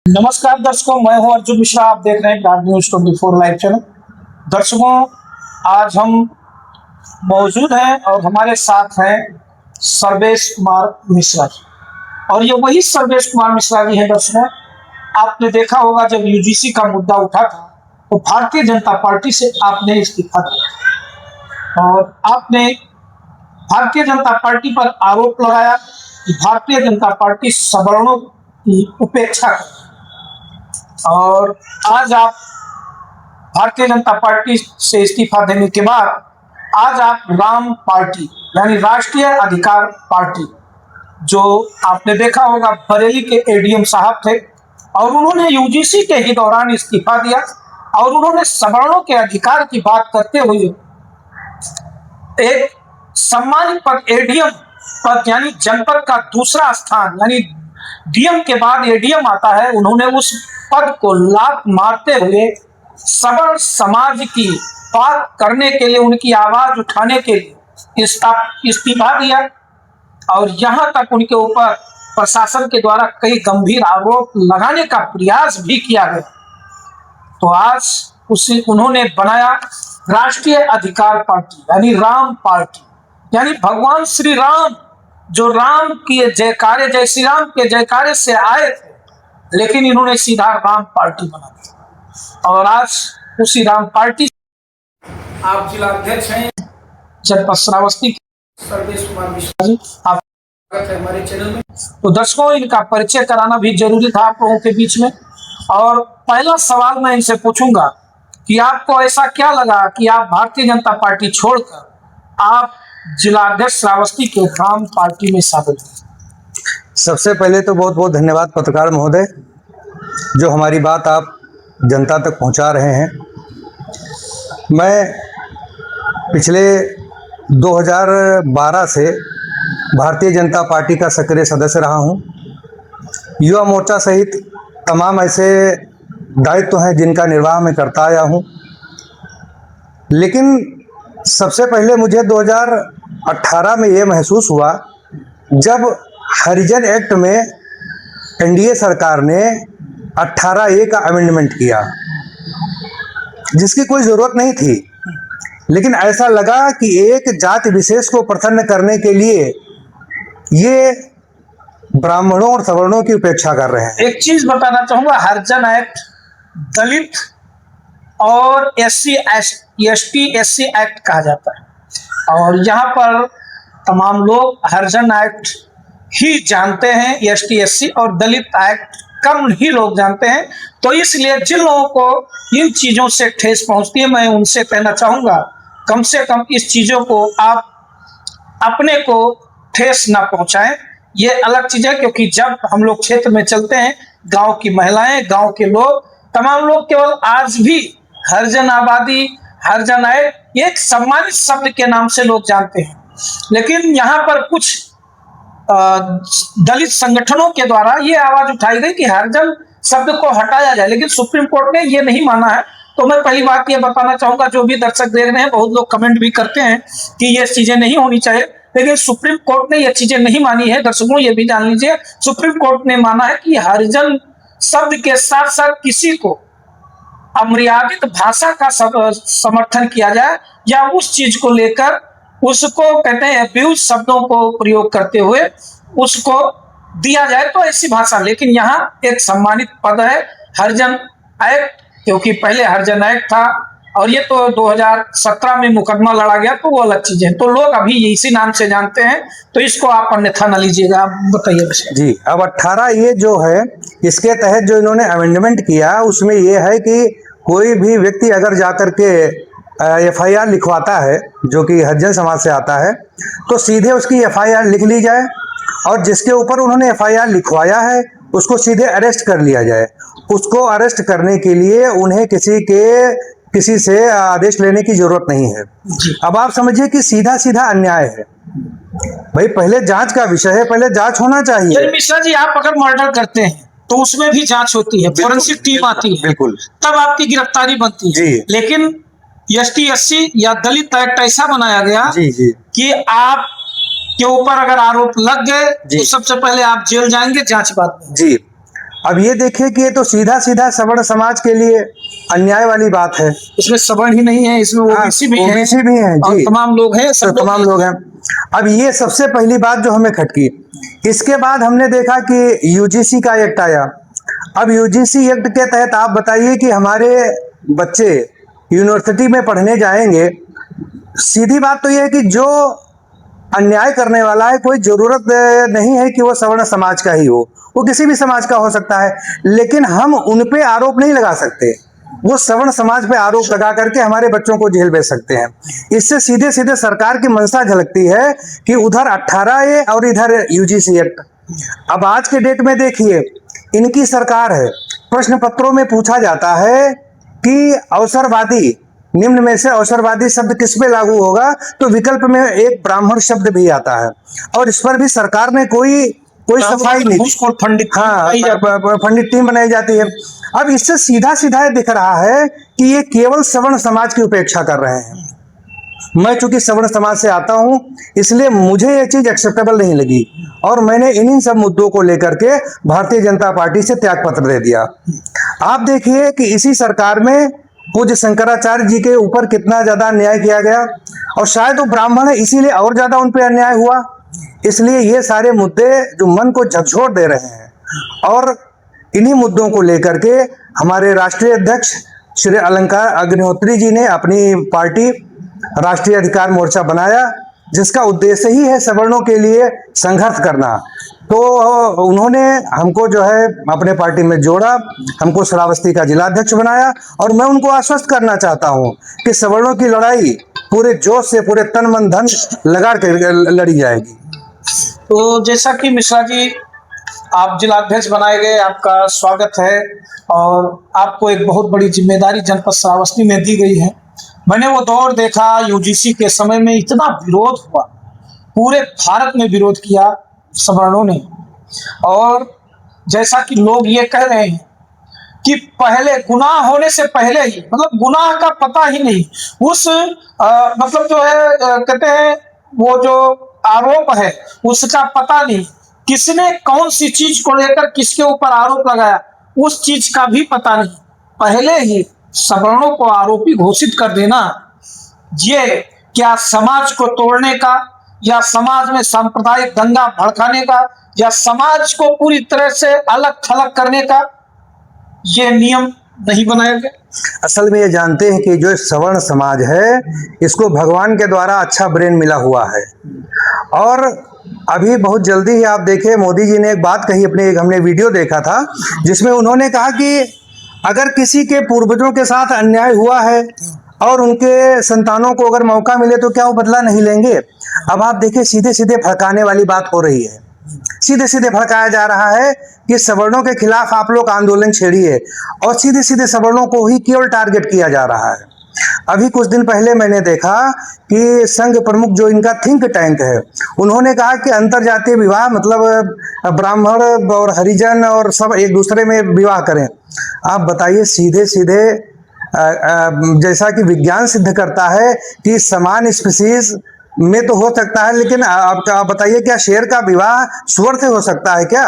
नमस्कार दर्शकों, मैं हूं अर्जुन मिश्रा। आप देख रहे हैं प्राग न्यूज 24 लाइव चैनल। दर्शकों, आज हम मौजूद हैं और हमारे साथ हैं सर्वेश कुमार मिश्रा जी। और ये वही सर्वेश कुमार मिश्रा जी हैं। दर्शकों, आपने देखा होगा जब यूजीसी का मुद्दा उठा था तो भारतीय जनता पार्टी से आपने इस्तीफा दिया और आपने भारतीय जनता पार्टी पर आरोप लगाया कि भारतीय जनता पार्टी सवर्णों की उपेक्षा करती है। और आज आप भारतीय जनता पार्टी से इस्तीफा देने के बाद आज आप राम पार्टी यानी राष्ट्रीय अधिकार पार्टी, जो आपने देखा होगा बरेली के एडीएम साहब थे और उन्होंने यूजीसी के ही दौरान इस्तीफा दिया और उन्होंने सवर्णों के अधिकार की बात करते हुए एक सम्मानित पद एडीएम पद यानी जनपद का दूसरा स्थान यानी डीएम के बाद एडीएम आता है, उन्होंने उस पद को लात मारते हुए सवर्ण समाज की बात करने के लिए, उनकी आवाज उठाने के लिए इस्तीफा दिया। और यहां तक उनके ऊपर प्रशासन के द्वारा कई गंभीर आरोप लगाने का प्रयास भी किया गया। तो आज उन्होंने बनाया राष्ट्रीय अधिकार पार्टी यानी राम पार्टी, यानी भगवान श्री राम जो राम के जयकारे जय श्री राम के जयकारे से आए थे, लेकिन इन्होंने सीधा राम पार्टी बना दी। और आज उसी राम पार्टी आप जिला अध्यक्ष हैं जनपद श्रावस्ती के सर्वेश कुमार मिश्रा जी, आप स्वागत है हमारे चैनल में। तो दर्शकों, इनका परिचय कराना भी जरूरी था आप लोगों के बीच में। और पहला सवाल मैं इनसे पूछूंगा कि आपको ऐसा क्या लगा कि आप भारतीय जनता पार्टी छोड़कर आप जिला अध्यक्ष श्रावस्ती के राम पार्टी में शामिल हुए? सबसे पहले तो बहुत बहुत धन्यवाद पत्रकार महोदय, जो हमारी बात आप जनता तक पहुंचा रहे हैं। मैं पिछले 2012 से भारतीय जनता पार्टी का सक्रिय सदस्य रहा हूं। युवा मोर्चा सहित तमाम ऐसे दायित्व हैं जिनका निर्वाह मैं करता आया हूं। लेकिन सबसे पहले मुझे 2018 में ये महसूस हुआ जब हरिजन एक्ट में एनडीए सरकार ने 18A का अमेंडमेंट किया, जिसकी कोई ज़रूरत नहीं थी। लेकिन ऐसा लगा कि एक जाति विशेष को प्रसन्न करने के लिए ये ब्राह्मणों और सवर्णों की उपेक्षा कर रहे हैं। एक चीज बताना चाहूंगा, हरिजन एक्ट दलित और SC ST SC एक्ट कहा जाता है और यहाँ पर तमाम लोग हरिजन एक्ट ही जानते हैं, ST SC और दलित एक्ट कम ही लोग जानते हैं। तो इसलिए जिन लोगों को इन चीज़ों से ठेस पहुंचती है, मैं उनसे कहना चाहूँगा कम से कम इस चीज़ों को आप अपने को ठेस ना पहुंचाएं। ये अलग चीज़ है, क्योंकि जब हम लोग क्षेत्र में चलते हैं, गांव की महिलाएं, गांव के लोग, तमाम लोग केवल आज भी हरिजन आबादी, हरिजन एक्ट एक सम्मानित शब्द के नाम से लोग जानते हैं। लेकिन यहाँ पर कुछ दलित संगठनों के द्वारा ये आवाज उठाई गई कि हरिजन शब्द को हटाया जाए, लेकिन सुप्रीम कोर्ट ने ये नहीं माना है। तो मैं पहली बात ये बताना चाहूंगा, जो भी दर्शक देख रहे हैं, बहुत लोग कमेंट भी करते हैं कि ये चीजें नहीं होनी चाहिए, लेकिन सुप्रीम कोर्ट ने ये चीजें नहीं मानी है। दर्शकों, ये भी जान लीजिए, सुप्रीम कोर्ट ने माना है कि हरिजन शब्द के साथ साथ किसी को अमर्यादित भाषा का समर्थन किया जाए या उस चीज को लेकर उसको कहते हैं अब्यूज शब्दों को प्रयोग करते हुए उसको दिया जाए, तो ऐसी भाषा। लेकिन यहाँ एक सम्मानित पद है हरिजन एक्ट, क्योंकि पहले हरिजन एक्ट था और ये तो 2017 में मुकदमा लड़ा गया, तो वो अलग चीज है। तो लोग अभी इसी नाम से जानते हैं, तो इसको आप अन्यथा न लीजिएगा। आप बताइए जी। अब 18A जो है, इसके तहत जो इन्होंने अमेंडमेंट किया उसमें ये है कि कोई भी व्यक्ति अगर जाकर के FIR लिखवाता है जो कि हरिजन समाज से आता है, तो सीधे उसकी FIR लिख ली जाए और जिसके ऊपर उन्होंने FIR लिखवाया है उसको सीधे अरेस्ट कर लिया जाए। उसको अरेस्ट करने के लिए उन्हें किसी से आदेश लेने की जरूरत नहीं है। अब आप समझिए कि सीधा सीधा अन्याय है। भाई, पहले जांच का विषय है, पहले जांच होना चाहिए। मिश्रा जी, आप अगर मर्डर करते हैं तो उसमें भी जांच होती है, फोरेंसिक टीम आती है, बिल्कुल, तब आपकी गिरफ्तारी बनती है। लेकिन ST SC या दलित एक्ट ऐसा बनाया गया कि आप के ऊपर अगर आरोप लग गए तो सबसे पहले आप जेल जाएंगे, जांच बाद में। जी। अब ये देखिए कि ये तो सीधा सीधा सवर्ण समाज के लिए अन्याय वाली बात है। इसमें सवर्ण ही नहीं है, इसमें ओबीसी भी है, ओबीसी भी है और जी, तमाम लोग हैं, तो सब तमाम लोग हैं। अब ये सबसे पहली बात जो हमें खटकी। इसके बाद हमने देखा कि यूजीसी का एक्ट आया। अब यूजीसी एक्ट के तहत आप बताइए कि हमारे बच्चे यूनिवर्सिटी में पढ़ने जाएंगे, सीधी बात तो यह है कि जो अन्याय करने वाला है, कोई जरूरत नहीं है कि वो सवर्ण समाज का ही हो, वो किसी भी समाज का हो सकता है, लेकिन हम उन पे आरोप नहीं लगा सकते। वो सवर्ण समाज पे आरोप लगा करके हमारे बच्चों को जेल भेज सकते हैं। इससे सीधे सीधे सरकार की मंशा झलकती है कि उधर 18A और इधर यूजीसी एक्ट। अब आज के डेट में देखिए, इनकी सरकार है, प्रश्न पत्रों में पूछा जाता है कि अवसरवादी, निम्न में से अवसरवादी शब्द किस पे लागू होगा, तो विकल्प में एक ब्राह्मण शब्द भी आता है, और इस पर भी सरकार ने कोई सफाई नहीं दी। फंडित हाँ, फंडित टीम बनाई जाती है। अब इससे सीधा सीधा दिख रहा है कि ये केवल सवर्ण समाज की उपेक्षा कर रहे हैं। मैं चूंकि सवर्ण समाज से आता हूं, इसलिए मुझे ये चीज एक्सेप्टेबल नहीं लगी, और मैंने इन्हीं सब मुद्दों को लेकर के भारतीय जनता पार्टी से त्यागपत्र दे दिया। आप देखिए कि इसी सरकार में पूज्य शंकराचार्य जी के ऊपर कितना ज्यादा अन्याय किया गया, और शायद वो ब्राह्मण है इसीलिए और ज्यादा उन पर अन्याय हुआ। इसलिए ये सारे मुद्दे जो मन को झकझोर दे रहे हैं, और इन्हीं मुद्दों को लेकर के हमारे राष्ट्रीय अध्यक्ष श्री अलंकार अग्निहोत्री जी ने अपनी पार्टी राष्ट्रीय अधिकार मोर्चा बनाया, जिसका उद्देश्य ही है सवर्णों के लिए संघर्ष करना। तो उन्होंने हमको जो है अपने पार्टी में जोड़ा, हमको श्रावस्ती का जिलाध्यक्ष बनाया, और मैं उनको आश्वस्त करना चाहता हूं कि सवर्णों की लड़ाई पूरे जोश से, पूरे तन मन धन लगा कर लड़ी जाएगी। तो जैसा कि मिश्रा जी आप जिलाध्यक्ष बनाए गए, आपका स्वागत है, और आपको एक बहुत बड़ी जिम्मेदारी जनपद श्रावस्ती में दी गई है। मैंने वो दौर देखा, यूजीसी के समय में इतना विरोध हुआ, पूरे भारत में विरोध किया सवर्णों ने। और जैसा कि लोग ये कह रहे हैं कि पहले गुनाह होने से पहले ही, मतलब गुनाह का पता ही नहीं, उस मतलब जो है कहते हैं वो जो आरोप है उसका पता नहीं, किसने कौन सी चीज को लेकर किसके ऊपर आरोप लगाया उस चीज का भी पता नहीं, पहले ही सवर्णों को आरोपी घोषित कर देना, ये क्या समाज को तोड़ने का, या समाज में सांप्रदायिक दंगा भड़काने का, या समाज को पूरी तरह से अलग थलग करने का ये नियम नहीं बनाया गया। असल में ये जानते हैं कि जो सवर्ण समाज है, इसको भगवान के द्वारा अच्छा ब्रेन मिला हुआ है, और अभी बहुत जल्दी ही आप देखें, मोदी जी ने एक बात कही, अपने एक हमने वीडियो देखा था जिसमें उन्होंने कहा कि अगर किसी के पूर्वजों के साथ अन्याय हुआ है और उनके संतानों को अगर मौका मिले तो क्या वो बदला नहीं लेंगे। अब आप देखिए, सीधे सीधे भड़काने वाली बात हो रही है, सीधे सीधे भड़काया जा रहा है कि सवर्णों के खिलाफ आप लोग आंदोलन छेड़िए, और सीधे सीधे सवर्णों को ही केवल टारगेट किया जा रहा है। अभी कुछ दिन पहले मैंने देखा कि संघ प्रमुख जो इनका थिंक टैंक है, उन्होंने कहा कि अंतरजातीय विवाह मतलब ब्राह्मण और हरिजन और सब एक दूसरे में विवाह करें। आप बताइए, सीधे सीधे जैसा कि विज्ञान सिद्ध करता है कि समान स्पीसीज में तो हो सकता है, लेकिन आप बताइए, क्या शेर का विवाह सुअर से हो सकता है क्या?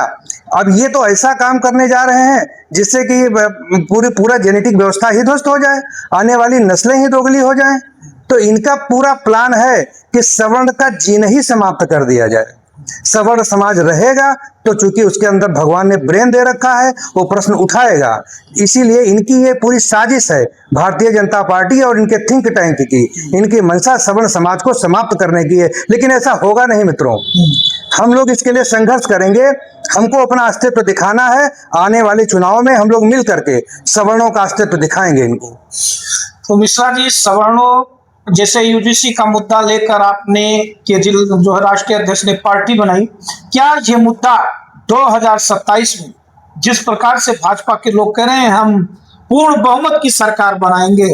अब ये तो ऐसा काम करने जा रहे हैं जिससे कि पूरा जेनेटिक व्यवस्था ही ध्वस्त हो जाए, आने वाली नस्लें ही दोगली हो जाएं। तो इनका पूरा प्लान है कि सवर्ण का जीन ही समाप्त कर दिया जाए। सवर्ण समाज रहेगा तो चूंकि उसके अंदर भगवान ने ब्रेन दे रखा है, वो प्रश्न उठाएगा। इसीलिए इनकी ये पूरी साजिश है, भारतीय जनता पार्टी और इनके थिंक टैंक की, इनकी मंशा सवर्ण समाज को समाप्त करने की है। लेकिन ऐसा होगा नहीं मित्रों, हम लोग इसके लिए संघर्ष करेंगे। हमको अपना अस्तित्व दिखाना है, आने वाले चुनाव में हम लोग मिल करके सवर्णों का अस्तित्व दिखाएंगे इनको। तो मिश्रा जी, सवर्णों जैसे यूजीसी का मुद्दा लेकर आपने जो है राष्ट्रीय अध्यक्ष ने पार्टी बनाई, क्या ये मुद्दा 2027 में जिस प्रकार से भाजपा के लोग कह रहे हैं हम पूर्ण बहुमत की सरकार बनाएंगे,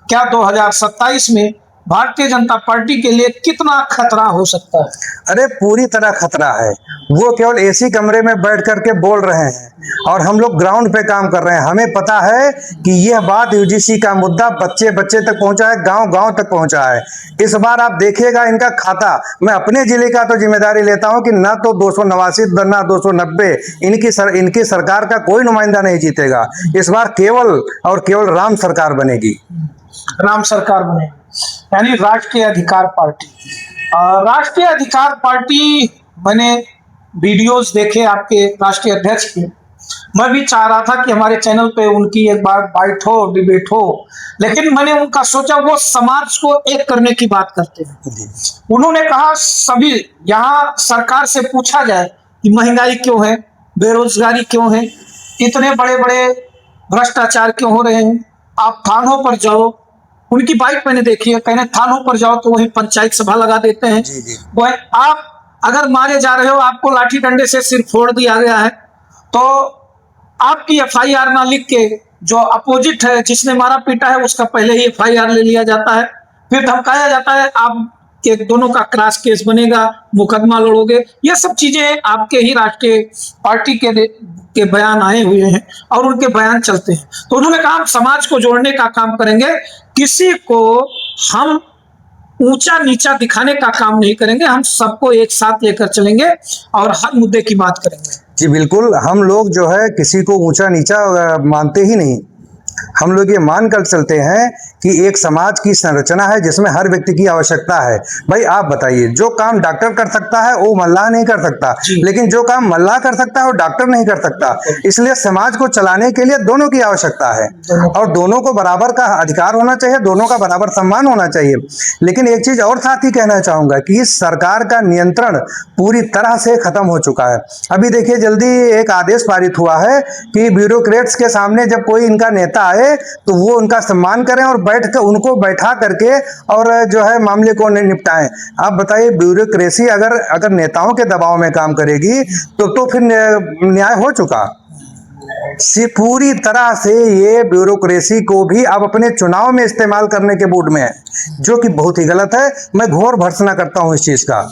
क्या 2027 में भारतीय जनता पार्टी के लिए कितना खतरा हो सकता है? अरे पूरी तरह खतरा है। वो केवल एसी कमरे में बैठ करके बोल रहे हैं और हम लोग ग्राउंड पे काम कर रहे हैं। हमें पता है कि यह बात यूजीसी का मुद्दा बच्चे बच्चे तक पहुंचा है, गांव गांव तक पहुंचा है। इस बार आप देखिएगा इनका खाता, मैं अपने जिले का तो जिम्मेदारी लेता हूं कि ना तो 289 ना 290 इनकी सरकार का कोई नुमाइंदा नहीं जीतेगा। इस बार केवल और केवल राम सरकार बनेगी। राम सरकार बनेगी यानी राष्ट्रीय अधिकार पार्टी। राष्ट्रीय अधिकार पार्टी, मैंने वीडियोस देखे आपके राष्ट्रीय अध्यक्ष के। मैं भी चाह रहा था कि हमारे चैनल पे उनकी एक बार बाइट हो, डिबेट हो, लेकिन मैंने उनका सोचा वो समाज को एक करने की बात करते हैं। उन्होंने कहा सभी यहाँ सरकार से पूछा जाए कि महंगाई क्यों है, बेरोजगारी क्यों है, इतने बड़े बड़े भ्रष्टाचार क्यों हो रहे हैं। आप थानों पर जाओ, उनकी बाइट मैंने देखी है, कहने थानों पर जाओ तो वही पंचायत सभा लगा देते हैं। वह आप अगर मारे जा रहे हो, आपको लाठी डंडे से सिर फोड़ दिया गया है, तो आपकी एफआईआर ना लिख के जो अपोजिट है जिसने मारा पीटा है उसका पहले ही एफआईआर ले लिया जाता है, फिर धमकाया जाता है आपके दोनों का क्रॉस केस बनेगा, मुकदमा लड़ोगे। ये सब चीजें आपके ही राष्ट्रीय पार्टी के बयान आए हुए हैं और उनके बयान चलते हैं। तो उन्होंने कहा हम समाज को जोड़ने का काम करेंगे, किसी को हम ऊंचा नीचा दिखाने का काम नहीं करेंगे, हम सबको एक साथ लेकर चलेंगे और हर मुद्दे की बात करेंगे। जी बिल्कुल, हम लोग जो है किसी को ऊंचा नीचा मानते ही नहीं। हम लोग ये मान कर चलते हैं कि एक समाज की संरचना है जिसमें हर व्यक्ति की आवश्यकता है। भाई आप बताइए, जो काम डॉक्टर कर सकता है वो मल्लाह नहीं कर सकता, लेकिन जो काम मल्लाह कर सकता है वो डॉक्टर नहीं कर सकता। इसलिए समाज को चलाने के लिए दोनों की आवश्यकता है और दोनों को बराबर का अधिकार होना चाहिए, दोनों का बराबर सम्मान होना चाहिए। लेकिन एक चीज और साथ ही कहना चाहूंगा कि इस सरकार का नियंत्रण पूरी तरह से खत्म हो चुका है। अभी देखिए जल्दी एक आदेश पारित हुआ है कि ब्यूरोक्रेट्स के सामने जब कोई इनका नेता आए तो वो उनका सम्मान करें और बैठ कर उनको बैठा करके और जो है मामले को निपटाएं। आप बताइए, ब्यूरोक्रेसी अगर नेताओं के दबाव में काम करेगी तो फिर न्याय हो चुका। पूरी तरह से ये ब्यूरोक्रेसी को भी अब अपने चुनाव में इस्तेमाल करने के मूड में है, जो कि बहुत ही गलत है। मैं घोर भर्त्सना करता हूं इस चीज का।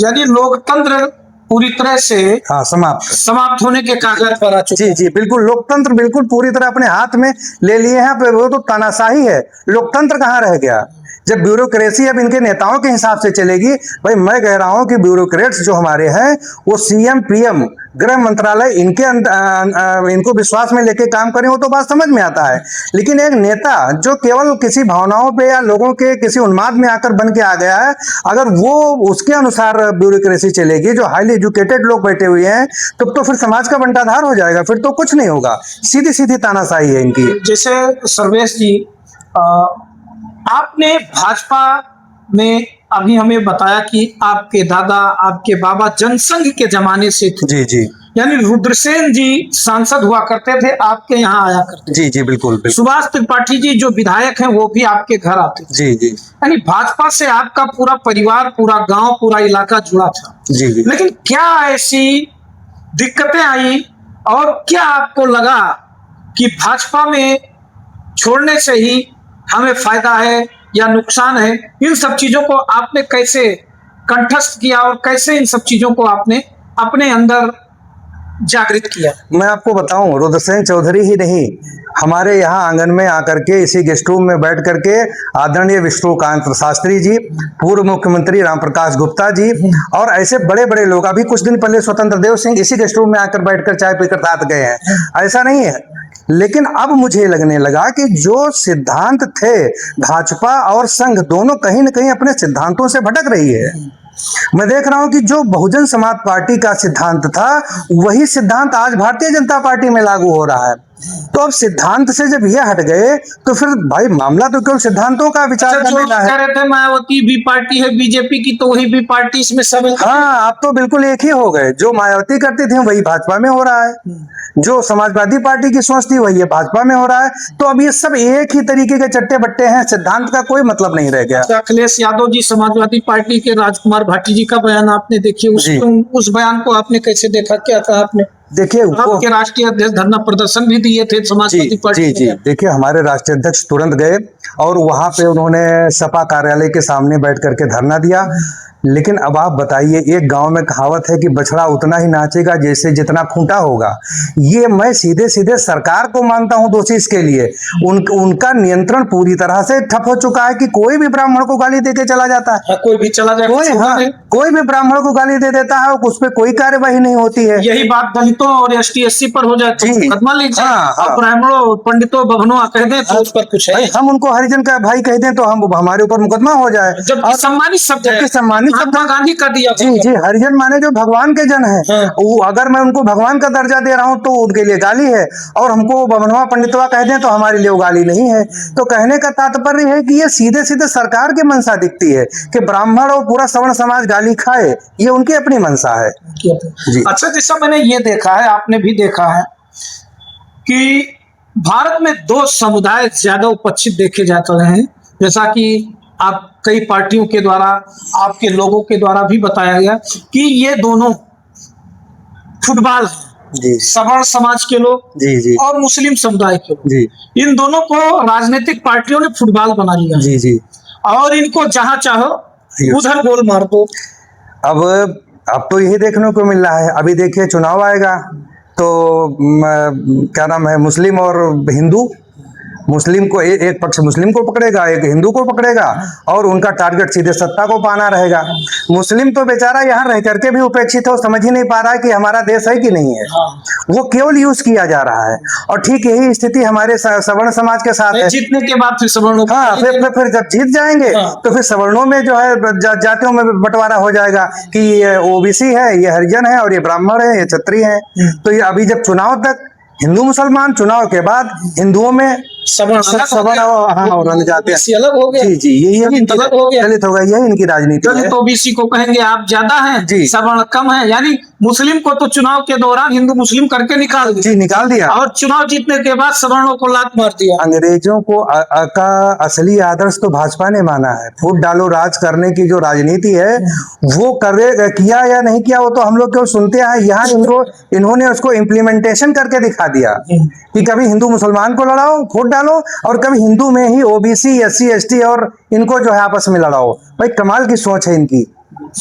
यानी लोकतंत्र पूरी तरह से समाप्त होने के कागज पर आ चुके। जी बिल्कुल, लोकतंत्र बिल्कुल पूरी तरह अपने हाथ में ले लिए हैं। वो तो तानाशाही है, लोकतंत्र कहाँ रह गया जब ब्यूरोक्रेसी अब इनके नेताओं के हिसाब से चलेगी। भाई मैं कह रहा हूं कि ब्यूरोक्रेट्स जो हमारे हैं वो सीएम पीएम गृह मंत्रालय इनको विश्वास में लेके काम करें, वो तो बात समझ में आता है। लेकिन एक नेता जो केवल किसी भावनाओं पे या लोगों के किसी उन्माद में आकर बन के आ गया है, अगर वो उसके अनुसार ब्यूरोक्रेसी चलेगी, जो हाईली एजुकेटेड लोग बैठे हुए हैं, तो फिर समाज का बंटाधार हो जाएगा, फिर तो कुछ नहीं होगा। सीधी सीधी तानाशाही है इनकी। जैसे सर्वेश जी, आपने भाजपा में अभी हमें बताया कि आपके दादा आपके बाबा जनसंघ के जमाने से थे। जी जी, यानी रुद्रसेन जी सांसद हुआ करते थे, आपके यहाँ आया करते थे। जी बिल्कुल। सुभाष त्रिपाठी जी जो विधायक हैं वो भी आपके घर आते थे। जी। यानी भाजपा से आपका पूरा परिवार, पूरा गांव, पूरा इलाका जुड़ा था। जी। लेकिन क्या ऐसी दिक्कतें आई और क्या आपको लगा कि भाजपा में छोड़ने से ही हमें फायदा है या नुकसान है? इन सब चीजों को आपने कैसे कंठस्थ किया और कैसे इन सब चीजों को आपने अपने अंदर जागृत किया? मैं आपको बताऊं, रुद्रसेन चौधरी ही नहीं, हमारे यहाँ आंगन में आकर के इसी गेस्ट रूम में बैठ करके आदरणीय विष्णुकांत शास्त्री जी, पूर्व मुख्यमंत्री राम प्रकाश गुप्ता जी और ऐसे बड़े बड़े लोग, अभी कुछ दिन पहले स्वतंत्र देव सिंह इसी गेस्ट रूम में आकर बैठकर चाय पीकर साथ गए हैं। ऐसा नहीं है, लेकिन अब मुझे लगने लगा कि जो सिद्धांत थे, भाजपा और संघ दोनों कहीं न कहीं अपने सिद्धांतों से भटक रही है। मैं देख रहा हूं कि जो बहुजन समाज पार्टी का सिद्धांत था वही सिद्धांत आज भारतीय जनता पार्टी में लागू हो रहा है। तो अब सिद्धांत से जब ये हट गए तो फिर भाई मामला तो केवल सिद्धांतों का विचार करने का है। कह रहे थे मायावती भी पार्टी है बीजेपी की, तो वही भी पार्टी इसमें सब। हाँ, आप तो बिल्कुल एक ही हो गए। जो मायावती करती थी वही भाजपा में हो रहा है, जो समाजवादी पार्टी की सोच थी वही भाजपा में हो रहा है। तो अब ये सब एक ही तरीके के चट्टे बट्टे हैं, सिद्धांत का कोई मतलब नहीं रह गया। अखिलेश यादव जी समाजवादी पार्टी के, राजकुमार भाटी जी का बयान आपने देखिए, उस बयान को आपने कैसे देखा, क्या कहा आपने? देखिए, आपके राष्ट्रीय अध्यक्ष धरना प्रदर्शन भी दिए थे समाजवादी पार्टी। जी। देखिए, हमारे राष्ट्रीय अध्यक्ष तुरंत गए और वहाँ पे उन्होंने सपा कार्यालय के सामने बैठ करके धरना दिया। लेकिन अब आप बताइए, एक गांव में कहावत है कि बछड़ा उतना ही नाचेगा जैसे जितना खूंटा होगा। ये मैं सीधे सीधे सरकार को मानता हूं दोषी इसके लिए। उनका नियंत्रण पूरी तरह से ठप हो चुका है कि कोई भी ब्राह्मण को गाली देके चला जाता है। कोई भी चला जाए, कोई भी ब्राह्मण को गाली दे देता है, उस पर कोई कार्यवाही नहीं होती है। यही बात दलितों और ST SC पर हो जाए तो मुकदमा लिख जाए, और ब्राह्मणों पंडितों भवनों कह दें तो उस पर कुछ है। हम उनको हरिजन का भाई कह दें तो हमारे ऊपर मुकदमा हो जाए, जबकि सम्मानित शब्द है, सम्मानित महात्मा गांधी का दिया। जी, हरिजन माने जो भगवान के जन है। वो अगर मैं उनको भगवान का दर्जा दे रहा हूं तो उनके लिए गाली है, और हमको बमनवा पंडितवा कह दें तो हमारे लिए वो गाली नहीं है। तो कहने का तात्पर्य है कि ये सीधे सीधे सरकार की मंशा दिखती है कि ब्राह्मण और पूरा सवर्ण समाज गाली खाए, ये उनकी अपनी मंशा है। जी। अच्छा, जैसा मैंने ये देखा है, आपने भी देखा है कि भारत में दो समुदाय ज्यादा उपेक्षित देखे जाते रहे हैं, जैसा कि आप कई पार्टियों के द्वारा, आपके लोगों के द्वारा भी बताया गया कि ये दोनों फुटबॉल है, सवर्ण समाज के लोग जी और मुस्लिम समुदाय के लोग जी, इन दोनों को राजनीतिक पार्टियों ने फुटबॉल बना लिया जी जी, और इनको जहां चाहो उधर गोल मार दो। अब तो यही देखने को मिल रहा है। अभी देखिए चुनाव आएगा तो क्या नाम है, मुस्लिम और हिंदू, मुस्लिम को एक पक्ष मुस्लिम को पकड़ेगा, एक हिंदू को पकड़ेगा, और उनका टारगेट सीधे सत्ता को पाना रहेगा। मुस्लिम तो बेचारा यहाँ रह करके भी उपेक्षित है, समझ ही नहीं पा रहा है कि हमारा देश है कि नहीं है। वो केवल यूज किया जा रहा है। और ठीक यही स्थिति हमारे सवर्ण समाज के साथ है। जीतने के बाद फिर सवर्णों, फिर जब जीत जाएंगे तो फिर सवर्णों में जो है जातियों में बंटवारा हो जाएगा कि ये OBC है, ये हरिजन है, और ये ब्राह्मण है, ये क्षत्रिय है। तो ये अभी जब चुनाव तक हिंदू मुसलमान, चुनाव के बाद हिंदुओं में सवर्ण और जाते हैं, अलग हो गया। जी, यही दलित हो गया, यही इनकी राजनीति है। दलित OBC को कहेंगे आप ज्यादा हैं, सवर्ण कम है, यानी मुस्लिम को तो चुनाव के दौरान हिंदू मुस्लिम करके निकाल दिया, और चुनाव जीतने के बाद सवर्णों को लात मार दिया। अंग्रेजों को का असली आदर्श तो भाजपा ने माना है। फूट डालो राज करने की जो राजनीति है वो किया या नहीं किया वो तो हम लोग क्यों सुनते हैं। यहाँ इन्होंने उसको इम्प्लीमेंटेशन करके दिखा दिया कि कभी हिंदू मुसलमान को लड़ाओ, वोट डालो, और कभी हिंदू में ही OBC SC ST और इनको जो है आपस में लड़ाओ। भाई कमाल की सोच है इनकी,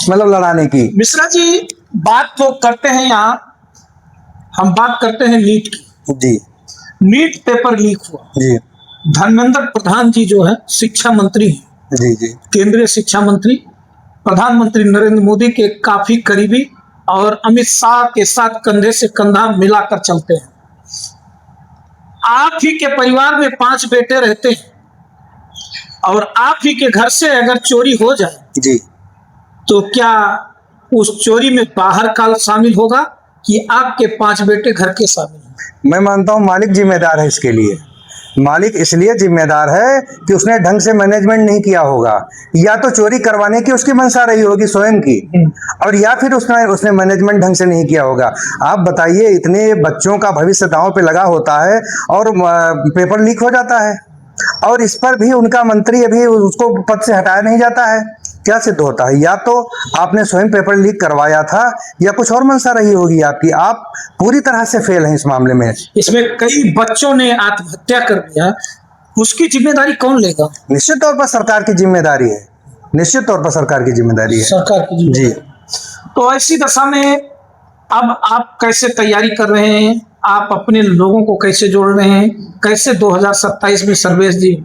मतलब लड़ाने की। मिश्रा जी, बात तो करते हैं, यहाँ हम बात करते हैं नीट की। जी, नीट पेपर लीक हुआ। जी, धर्मेंद्र प्रधान जी जो है शिक्षा मंत्री हैं, जी जी, केंद्रीय शिक्षा मंत्री, प्रधानमंत्री नरेंद्र मोदी के काफी करीबी, और अमित शाह के साथ कंधे से कंधा मिलाकर चलते हैं। आप ही के परिवार में 5 बेटे रहते हैं, और आप ही के घर से अगर चोरी हो जाए जी, तो क्या उस चोरी में बाहर का शामिल होगा कि आपके 5 बेटे घर के शामिल? मैं मानता हूं मालिक जिम्मेदार है इसके लिए। मालिक इसलिए जिम्मेदार है कि उसने ढंग से मैनेजमेंट नहीं किया होगा, या तो चोरी करवाने की उसकी मंशा रही होगी स्वयं की, और या फिर उसने मैनेजमेंट ढंग से नहीं किया होगा। आप बताइए, इतने बच्चों का भविष्य दांव पे लगा होता है और पेपर लीक हो जाता है, और इस पर भी उनका मंत्री अभी उसको पद से हटाया नहीं जाता है। क्या सिद्ध होता है? या तो आपने स्वयं पेपर लीक करवाया था, या कुछ और मंशा रही होगी आपकी। आप पूरी तरह से फेल हैं इस मामले में। इसमें कई बच्चों ने आत्महत्या कर दिया, उसकी जिम्मेदारी कौन लेगा? निश्चित तौर पर सरकार की जिम्मेदारी है, निश्चित तौर पर सरकार की जिम्मेदारी है, सरकार की जी। तो ऐसी दशा में अब आप कैसे तैयारी कर रहे हैं? आप अपने लोगों को कैसे जोड़ रहे हैं? कैसे 2027 में सर्वेश जी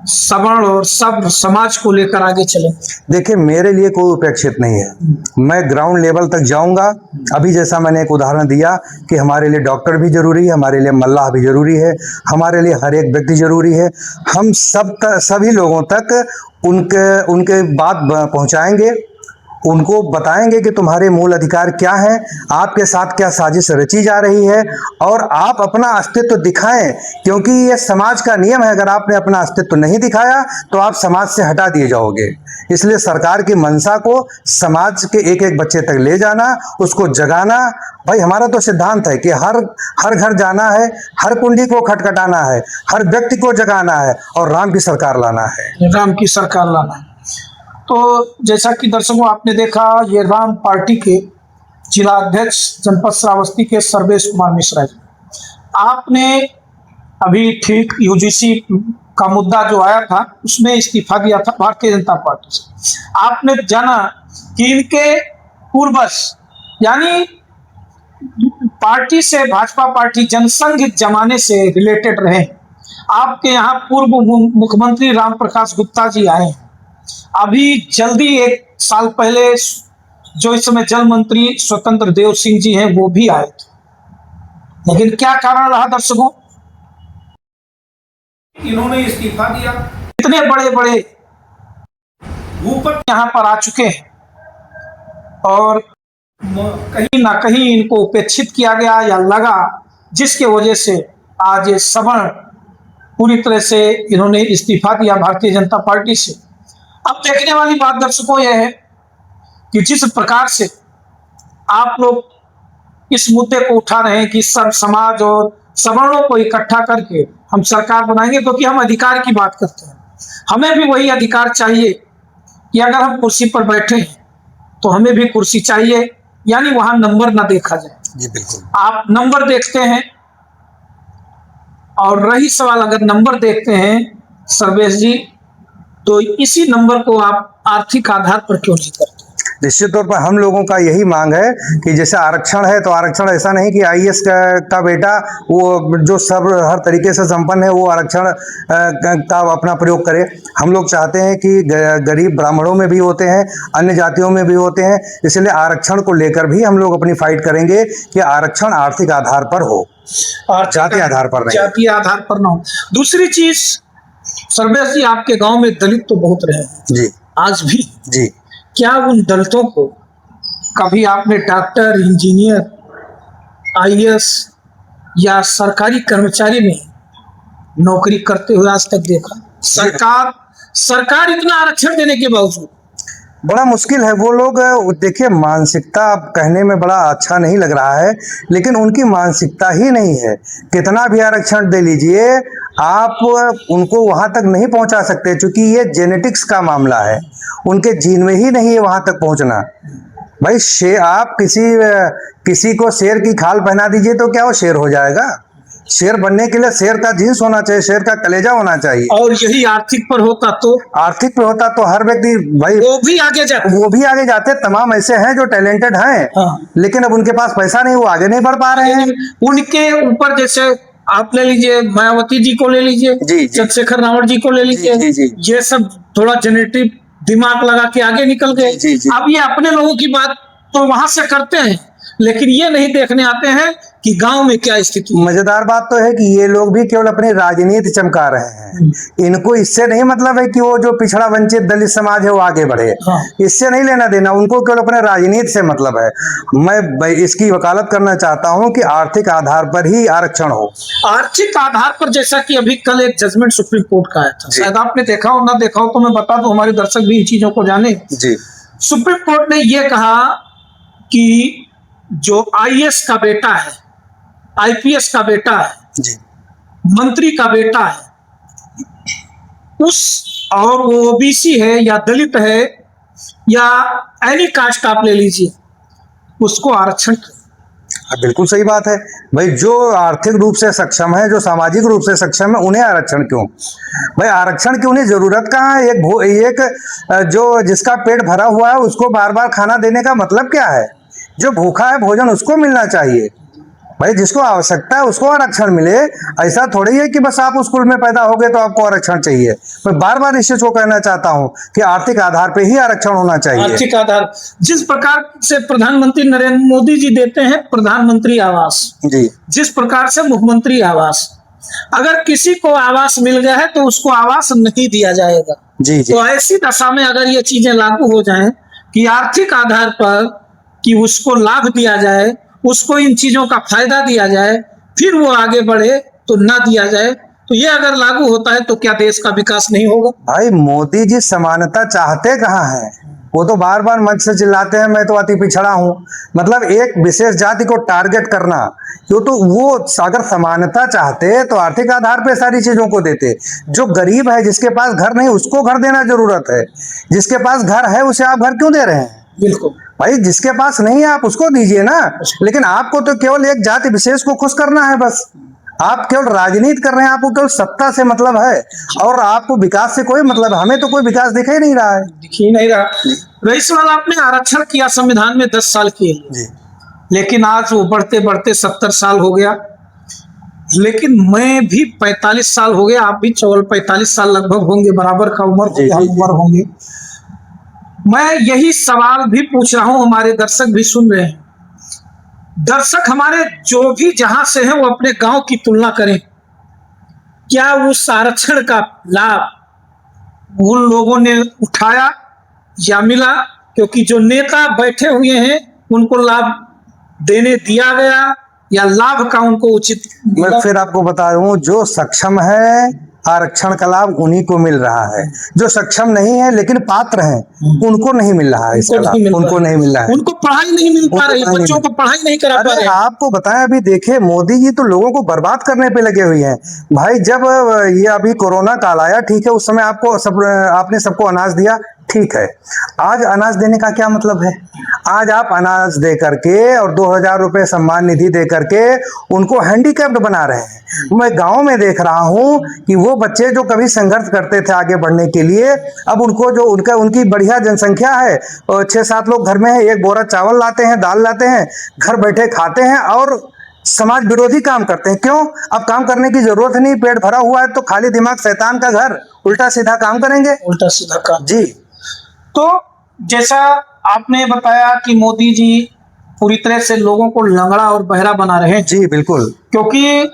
सवर्ण और सब समाज को लेकर आगे चले? देखिए, मेरे लिए कोई उपेक्षित नहीं है। मैं ग्राउंड लेवल तक जाऊंगा। अभी जैसा मैंने एक उदाहरण दिया कि हमारे लिए डॉक्टर भी जरूरी है, हमारे लिए मल्लाह भी जरूरी है, हमारे लिए हर एक व्यक्ति जरूरी है। हम सभी लोगों तक उनके बात पहुंचाएंगे, उनको बताएंगे कि तुम्हारे मूल अधिकार क्या हैं, आपके साथ क्या साजिश रची जा रही है, और आप अपना अस्तित्व दिखाएं, क्योंकि ये समाज का नियम है। अगर आपने अपना अस्तित्व नहीं दिखाया तो आप समाज से हटा दिए जाओगे। इसलिए सरकार की मंशा को समाज के एक एक बच्चे तक ले जाना, उसको जगाना। भाई हमारा तो सिद्धांत है कि हर घर जाना है, हर कुंडी को खटखटाना है, हर व्यक्ति को जगाना है, और राम की सरकार लाना है, राम की सरकार लाना है। तो जैसा कि दर्शकों आपने देखा, ये राम पार्टी के जिला अध्यक्ष जनपद श्रावस्ती के सर्वेश कुमार मिश्रा जी। आपने अभी ठीक UGC का मुद्दा जो आया था उसमें इस्तीफा दिया था भारतीय जनता पार्टी से। आपने जाना कि इनके पूर्वज यानी पार्टी से भाजपा पार्टी जनसंघ जमाने से रिलेटेड रहे। आपके यहाँ पूर्व मुख्यमंत्री राम प्रकाश गुप्ता जी आए हैं, अभी जल्दी 1 साल पहले जो इस समय जल मंत्री स्वतंत्र देव सिंह जी हैं वो भी आए थे। लेकिन क्या कारण रहा दर्शकों, इन्होंने इस्तीफा दिया। इतने बड़े बड़े भूपति यहाँ पर आ चुके हैं और कहीं ना कहीं इनको उपेक्षित किया गया या लगा, जिसके वजह से आज ये सवर्ण पूरी तरह से इन्होंने इस्तीफा दिया भारतीय जनता पार्टी से। अब देखने वाली बात दर्शकों यह है कि जिस प्रकार से आप लोग इस मुद्दे को उठा रहे हैं कि सब समाज और सवर्णों को इकट्ठा करके हम सरकार बनाएंगे, क्योंकि हम अधिकार की बात करते हैं। हमें भी वही अधिकार चाहिए कि अगर हम कुर्सी पर बैठे हैं तो हमें भी कुर्सी चाहिए, यानी वहां नंबर ना देखा जाए। जी बिल्कुल। आप नंबर देखते हैं, और रही सवाल अगर नंबर देखते हैं सर्वेश जी, तो इसी नंबर को आप आर्थिक आधार पर क्यों नहीं करते? निश्चित तौर पर हम लोगों का यही मांग है कि जैसे आरक्षण है, तो आरक्षण ऐसा नहीं कि आईएएस का बेटा वो जो सब हर तरीके से संपन्न है वो आरक्षण का अपना प्रयोग करे। हम लोग चाहते हैं कि गरीब ब्राह्मणों में भी होते हैं, अन्य जातियों में भी होते हैं, इसलिए आरक्षण को लेकर भी हम लोग अपनी फाइट करेंगे कि आरक्षण आर्थिक आधार पर हो, जाति आधार पर नहीं। जातीय आधार पर ना हो। दूसरी चीज सर्वेश जी, आपके गांव में दलित तो बहुत रहे हैं जी, आज भी जी। क्या उन दलितों को कभी आपने डॉक्टर, इंजीनियर, आईएएस या सरकारी कर्मचारी में नौकरी करते हुए आज तक देखा? सरकार इतना आरक्षण देने के बावजूद बड़ा मुश्किल है। वो लोग देखिए, मानसिकता आप कहने में बड़ा अच्छा नहीं लग रहा है, लेकिन उनकी मानसिकता ही नहीं है। कितना भी आरक्षण दे लीजिए, आप उनको वहां तक नहीं पहुंचा सकते, क्योंकि ये जेनेटिक्स का मामला है, उनके जीन में ही नहीं है वहां तक पहुंचना। भाई शेर, आप किसी को शेर की खाल पहना दीजिए तो क्या वो शेर हो जाएगा? शेर बनने के लिए शेर का जीन्स होना चाहिए, शेर का कलेजा होना चाहिए। और यही आर्थिक पर होता तो हर व्यक्ति भाई वो भी आगे जाते। तमाम ऐसे हैं जो टैलेंटेड हैं, हाँ। लेकिन अब उनके पास पैसा नहीं, वो आगे नहीं बढ़ पा रहे हैं। उनके ऊपर जैसे आप ले लीजिए मायावती जी को ले लीजिए, जी। चंद्रशेखर रावण जी को ले लीजिए, जी। ये सब थोड़ा जेनेटिक दिमाग लगा के आगे निकल गए। जी। अब ये अपने लोगों की बात तो वहां से करते हैं, लेकिन ये नहीं देखने आते हैं कि गांव में क्या स्थिति। मजेदार बात तो है कि ये लोग भी केवल अपनी राजनीति चमका रहे हैं। इनको इससे नहीं मतलब है कि वो जो पिछड़ा वंचित दलित समाज है वो आगे बढ़े, हाँ। इससे नहीं लेना देना, उनको केवल अपने राजनीति से मतलब है। मैं इसकी वकालत करना चाहता हूं कि आर्थिक आधार पर ही आरक्षण हो। आर्थिक आधार पर, जैसा कि अभी कल एक जजमेंट सुप्रीम कोर्ट का आया था, शायद आपने देखा हो ना देखा हो तो मैं बता दूं, हमारे दर्शक भी इन चीजों को जाने। जी। सुप्रीम कोर्ट ने यह कहा कि जो आईएएस का बेटा है, आईपीएस का बेटा है, जी। मंत्री का बेटा है, और वो ओबीसी है या दलित है या एनी कास्ट आप ले लीजिए, उसको आरक्षण। बिल्कुल सही बात है भाई। जो आर्थिक रूप से सक्षम है, जो सामाजिक रूप से सक्षम है, उन्हें आरक्षण क्यों? भाई आरक्षण की उन्हें जरूरत कहाँ है? एक जो जिसका पेट भरा हुआ है उसको बार बार खाना देने का मतलब क्या है? जो भूखा है भोजन उसको मिलना चाहिए भाई, जिसको आवश्यकता है उसको आरक्षण मिले। ऐसा थोड़ी है कि बस आप उस कुल में पैदा हो गए तो आपको आरक्षण चाहिए। मैं बार बार इस चीज को कहना चाहता हूं कि आर्थिक आधार पे ही आरक्षण होना चाहिए। आर्थिक आधार जिस प्रकार से प्रधानमंत्री नरेंद्र मोदी जी देते हैं प्रधानमंत्री आवास, जी, जिस प्रकार से मुख्यमंत्री आवास, अगर किसी को आवास मिल गया है तो उसको आवास नहीं दिया जाएगा। जी। तो ऐसी दशा में अगर ये चीजें लागू हो जाएं कि आर्थिक आधार पर कि उसको लाभ दिया जाए, उसको इन चीजों का फायदा दिया जाए, फिर वो आगे बढ़े, तो ना दिया जाए, तो ये अगर लागू होता है तो क्या देश का विकास नहीं होगा? भाई मोदी जी समानता चाहते कहाँ हैं? वो तो बार बार मंच से चिल्लाते हैं मैं तो अति पिछड़ा हूं। मतलब एक विशेष जाति को टारगेट करना, तो वो अगर समानता चाहते तो आर्थिक आधार पे सारी चीजों को देते। जो गरीब है, जिसके पास घर नहीं, उसको घर देना जरूरत है। जिसके पास घर है उसे आप घर क्यों दे रहे हैं? बिल्कुल भाई, जिसके पास नहीं है आप उसको दीजिए ना। लेकिन आपको तो केवल एक जाति विशेष को खुश करना है बस। आप केवल राजनीति कर रहे हैं, आपको केवल सत्ता से मतलब है और आपको विकास से कोई मतलब, हमें तो कोई विकास दिख ही नहीं रहा है। दिख ही नहीं रहा। रईस वाला आपने आरक्षण किया संविधान में 10 साल किए, जी लेकिन आज वो बढ़ते बढ़ते 70 साल हो गया। लेकिन मैं भी 45 साल हो गया, आप भी 45 साल लगभग होंगे, बराबर का उम्र जी, हम जी, उम्र होंगे। मैं यही सवाल भी पूछ रहा हूं, हमारे दर्शक भी सुन रहे हैं। दर्शक हमारे जो भी जहां से हैं वो अपने गांव की तुलना करें, क्या उस आरक्षण का लाभ उन लोगों ने उठाया या मिला? क्योंकि जो नेता बैठे हुए हैं उनको लाभ देने दिया गया या लाभ का उनको उचित मैं फिर आपको बता दूं, जो सक्षम है आरक्षण का लाभ उन्हीं को मिल रहा है, जो सक्षम नहीं है लेकिन पात्र हैं उनको नहीं मिल रहा है, इसका लाभ उनको नहीं मिल रहा है, उनको पढ़ाई नहीं मिल पा रही, बच्चों को पढ़ाई नहीं करा पा अरे रहे। आपको बताएं, अभी देखिए मोदी जी तो लोगों को बर्बाद करने पे लगे हुए हैं भाई। जब ये अभी कोरोना काल आया, ठीक है, उस समय आपने सबको अनाज दिया, ठीक है। आज अनाज देने का क्या मतलब है? आज आप अनाज दे करके और 2000 रुपए सम्मान निधि दे करके उनको हैंडीकैप्ड बना रहे हैं। मैं गांव में देख रहा हूं कि वो बच्चे जो कभी संघर्ष करते थे आगे बढ़ने के लिए, अब उनको जो उनकी बढ़िया जनसंख्या है, 6-7 लोग घर में है, एक बोरा चावल लाते हैं, दाल लाते हैं, घर बैठे खाते हैं और समाज विरोधी काम करते हैं। क्यों? अब काम करने की जरूरत नहीं, पेट भरा हुआ है तो खाली दिमाग शैतान का घर, उल्टा सीधा काम करेंगे, उल्टा सीधा काम। जी। तो जैसा आपने बताया कि मोदी जी पूरी तरह से लोगों को लंगड़ा और बहरा बना रहे हैं, जी बिल्कुल, क्योंकि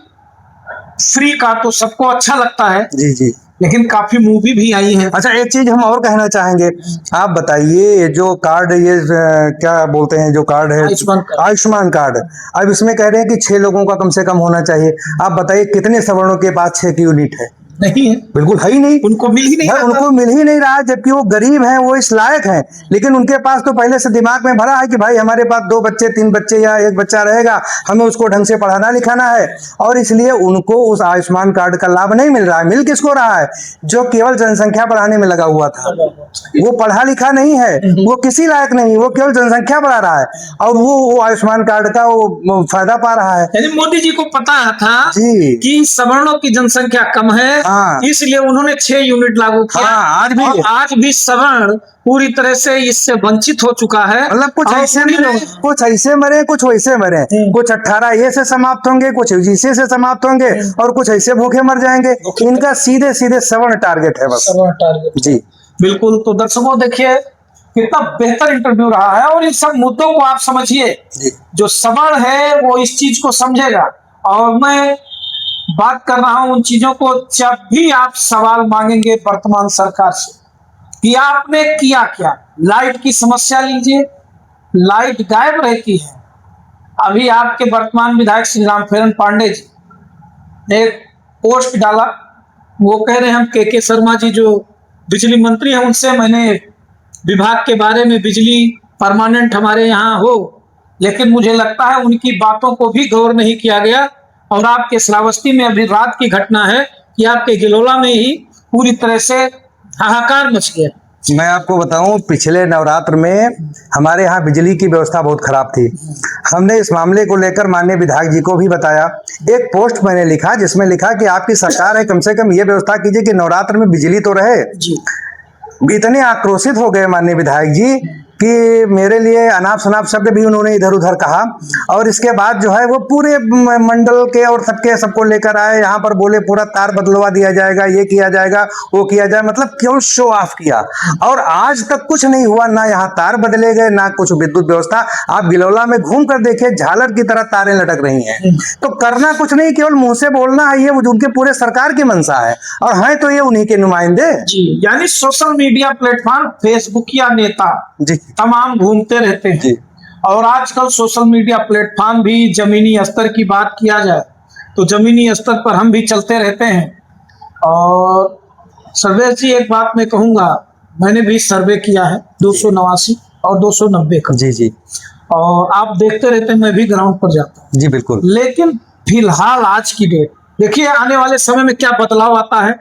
फ्री का तो सबको अच्छा लगता है, जी जी। लेकिन काफी मूवी भी आई है। अच्छा, एक चीज हम और कहना चाहेंगे, आप बताइए जो कार्ड, ये क्या बोलते हैं जो कार्ड है, आयुष्मान कार्ड। आयुष्मान कार्ड, अब इसमें कह रहे हैं कि 6 लोगों का कम से कम होना चाहिए। आप बताइए कितने सवर्णों के पास 6 की यूनिट है? नहीं है, बिल्कुल है ही नहीं, उनको मिल ही नहीं है, रहा। उनको मिल ही नहीं रहा, जबकि वो गरीब हैं, वो इस लायक हैं, लेकिन उनके पास तो पहले से दिमाग में भरा है कि भाई हमारे पास 2 बच्चे 3 बच्चे या 1 बच्चा रहेगा, हमें उसको ढंग से पढ़ाना लिखाना है, और इसलिए उनको उस आयुष्मान कार्ड का लाभ नहीं मिल रहा है। मिल किसको रहा है? जो केवल जनसंख्या बढ़ाने में लगा हुआ था, वो पढ़ा लिखा नहीं है, वो किसी लायक नहीं, वो केवल जनसंख्या बढ़ा रहा है और वो आयुष्मान कार्ड का वो फायदा पा रहा है। यानी मोदी जी को पता था जी कि सवर्णों की जनसंख्या कम है, हाँ, इसलिए उन्होंने 6 यूनिट लागू किया। हाँ, आज भी सवर्ण पूरी तरह से इससे वंचित हो चुका है। मतलब कुछ ऐसे मरे, कुछ ऐसे मरे, कुछ वैसे मरे, कुछ 18 ये से समाप्त होंगे, कुछ यूजीसी से समाप्त होंगे और कुछ ऐसे भूखे मर जाएंगे। इनका सीधे सीधे सवर्ण टारगेट है बस। सवर्ण टारगेट, जी बिल्कुल। तो दर्शकों देखिए कितना बेहतर इंटरव्यू रहा है, और इन सब मुद्दों को आप समझिए, जो सवर्ण है वो इस चीज को समझेगा। और मैं बात कर रहा हूं उन चीजों को, जब भी आप सवाल मांगेंगे वर्तमान सरकार से कि आपने किया क्या। लाइट की समस्या लीजिए, लाइट गायब रहती है। अभी आपके वर्तमान विधायक श्री रामफेरन पांडे जी ने एक पोस्ट डाला, वो कह रहे हैं हम के शर्मा जी जो बिजली मंत्री हैं उनसे मैंने विभाग के बारे में बिजली परमानेंट हमारे यहाँ हो, लेकिन मुझे लगता है उनकी बातों को भी गौर नहीं किया गया। और आपके श्रावस्ती में अभी रात की घटना है कि आपके गिलोला में ही पूरी तरह से हाहाकार मच गया। मैं आपको बताऊं, पिछले नवरात्र में हमारे यहाँ बिजली की व्यवस्था बहुत खराब थी। हमने इस मामले को लेकर माननीय विधायक जी को भी बताया। एक पोस्ट मैंने लिखा जिसमें लिखा कि आपकी सरकार है, कम से कम ये व्यवस्था कीजिए कि नवरात्र में बिजली तो रहे। जी। इतने आक्रोशित हो गए माननीय विधायक जी कि मेरे लिए अनाप शनाप शब्द भी उन्होंने इधर उधर कहा, और इसके बाद जो है वो पूरे मंडल के और सबको लेकर आए यहाँ पर, बोले पूरा तार बदलवा दिया जाएगा, ये किया जाएगा, वो किया जाए, मतलब केवल शो ऑफ किया। और आज तक कुछ नहीं हुआ, ना यहाँ तार बदले गए, ना कुछ विद्युत व्यवस्था। आप गिलौला में घूम कर देखिए, झालर की तरह तारें लटक रही हैं। तो करना कुछ नहीं, केवल मुंह से बोलना है, ये उनके पूरे सरकार की मंशा है, और हैं तो ये उन्हीं के नुमाइंदे। जी, यानी सोशल मीडिया प्लेटफॉर्म, फेसबुक या नेता जी तमाम घूमते रहते हैं जी। और आजकल सोशल मीडिया प्लेटफॉर्म भी, जमीनी स्तर की बात किया जाए तो जमीनी स्तर पर हम भी चलते रहते हैं। और सर्वेश जी, एक बात मैं कहूँगा, मैंने भी सर्वे किया है 289 और 290 का। जी जी। और आप देखते रहते हैं, मैं भी ग्राउंड पर जाता हूँ। जी बिल्कुल। लेकिन फिलहाल आज की डेट देखिए, आने वाले समय में क्या बदलाव आता है,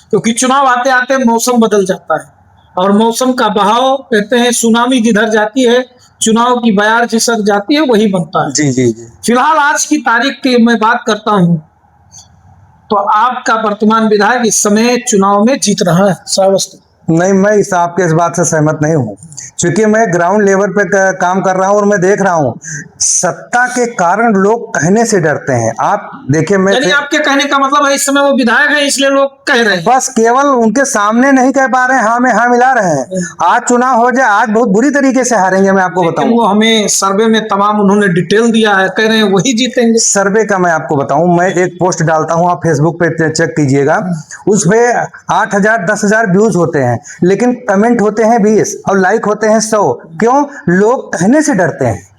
क्योंकि चुनाव आते आते मौसम बदल जाता है, और मौसम का बहाव, कहते हैं सुनामी जिधर जाती है, चुनाव की बयार जिसर जाती है, वही बनता है। जी जी जी। फिलहाल आज की तारीख की मैं बात करता हूं तो आपका वर्तमान विधायक इस समय चुनाव में जीत रहा है श्रावस्ती। नहीं, मैं आपके इस बात से सहमत नहीं हूँ, क्योंकि मैं ग्राउंड लेवल पे काम कर रहा हूँ और मैं देख रहा हूँ सत्ता के कारण लोग कहने से डरते हैं। आप देखिए, मैं यानी आपके कहने का मतलब है इस समय वो विधायक है इसलिए लोग कह रहे हैं, बस केवल उनके सामने नहीं कह पा रहे हैं, हाँ में हाँ मिला रहे हैं। आज चुनाव हो जाए, आज बहुत बुरी तरीके से हारेंगे, मैं आपको लेकिन बताऊं। वो हमें सर्वे में तमाम उन्होंने डिटेल दिया है, कह रहे हैं वही जीतेंगे। सर्वे का मैं आपको बताऊं, मैं एक पोस्ट डालता हूं, आप फेसबुक पे चेक कीजिएगा, उस पे 8,000 10,000 व्यूज होते हैं, लेकिन कमेंट होते हैं 20 और लाइक होते हैं 100। क्यों? लोग कहने से डरते हैं,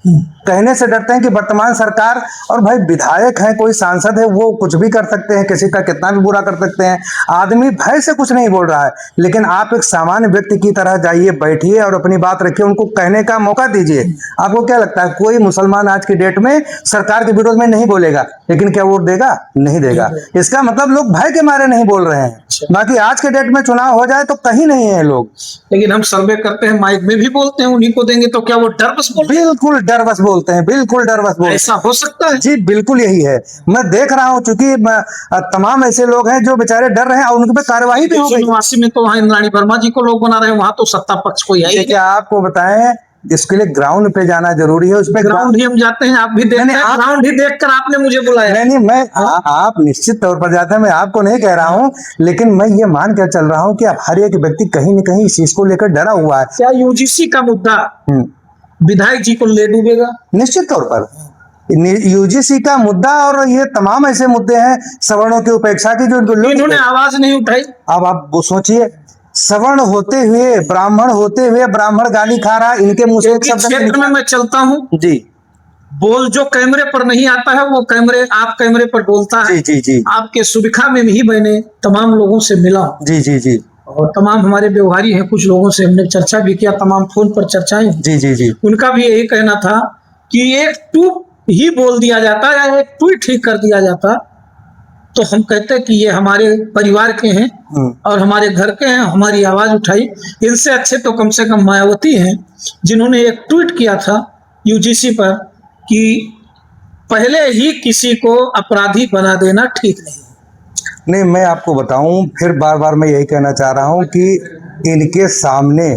कहने से डरते हैं कि वर्तमान सरकार, और भाई विधायक है, कोई सांसद है, वो कुछ भी कर सकते हैं, किसी का कितना भी बुरा कर सकते हैं। आदमी भय से कुछ नहीं बोल रहा है, लेकिन आप एक सामान्य व्यक्ति की तरह जाइए, बैठिए और अपनी बात रखिए, उनको कहने का मौका दीजिए। आपको क्या लगता है कोई मुसलमान आज की डेट में सरकार के विरोध में नहीं बोलेगा, लेकिन क्या वोट देगा? नहीं देगा। इसका मतलब लोग भय के मारे नहीं बोल रहे हैं। बाकी आज के डेट में चुनाव हो जाए तो कहीं नहीं है लोग। लेकिन हम सर्वे करते हैं, माइक में भी बोलते हैं उन्हीं को देंगे, तो क्या वो डर बस बोल रहे हैं? बिल्कुल डर बस बोलते हैं, बिल्कुल डर बस बोलते हैं। ऐसा हो सकता है? जी बिल्कुल यही है, मैं देख रहा हूं, चूंकि तमाम ऐसे लोग हैं जो बेचारे डर रहे हैं और उनके पे कार्रवाई भी हो गई। निवासी में तो वहाँ इंद्राणी वर्मा जी को लोग बना रहे हैं, वहां तो सत्ता पक्ष कोई है। क्या आपको बताएं, इसके लिए ग्राउंड पे जाना जरूरी है। उस पे ग्राउंड ही हम जाते हैं, आप भी देखते हैं, ग्राउंड ही देखकर आपने मुझे बुलाया। नहीं, मैं आप निश्चित तौर पर जाते हैं, मैं आपको नहीं कह रहा हूं, लेकिन मैं ये मान कर चल रहा हूं कि अब हर एक व्यक्ति कहीं न कहीं इस चीज को लेकर डरा हुआ है। क्या यूजीसी का मुद्दा विधायक जी को ले डूबेगा? निश्चित तौर पर यूजीसी का मुद्दा और ये तमाम ऐसे मुद्दे हैं सवर्णों की उपेक्षा की, जो इन्होंने आवाज नहीं उठाई। अब आप वो सोचिए, सवर्ण होते हुए, ब्राह्मण होते हुए, ब्राह्मण गाली खा रहा, इनके मुंह से एक शब्द क्षेत्र में मैं चलता हूँ जी, बोल जो कैमरे पर नहीं आता है वो कैमरे पर बोलता है। जी जी जी, आपके सुविखा में भी मैंने तमाम लोगों से मिला, जी जी जी, और तमाम हमारे व्यवहारी हैं, कुछ लोगों से हमने चर्चा भी किया, तमाम फोन पर चर्चाएं। जी जी जी, उनका भी यही कहना था कि एक टूट ही बोल दिया जाता या एक ट्वीट ही कर दिया जाता तो हम कहते कि ये हमारे परिवार के हैं और हमारे घर के हैं, हमारी आवाज उठाई। इनसे अच्छे तो कम से कम मायावती हैं, जिन्होंने एक ट्वीट किया था यूजीसी पर कि पहले ही किसी को अपराधी बना देना ठीक नहीं। मैं आपको बताऊं, फिर बार बार मैं यही कहना चाह रहा हूं कि इनके सामने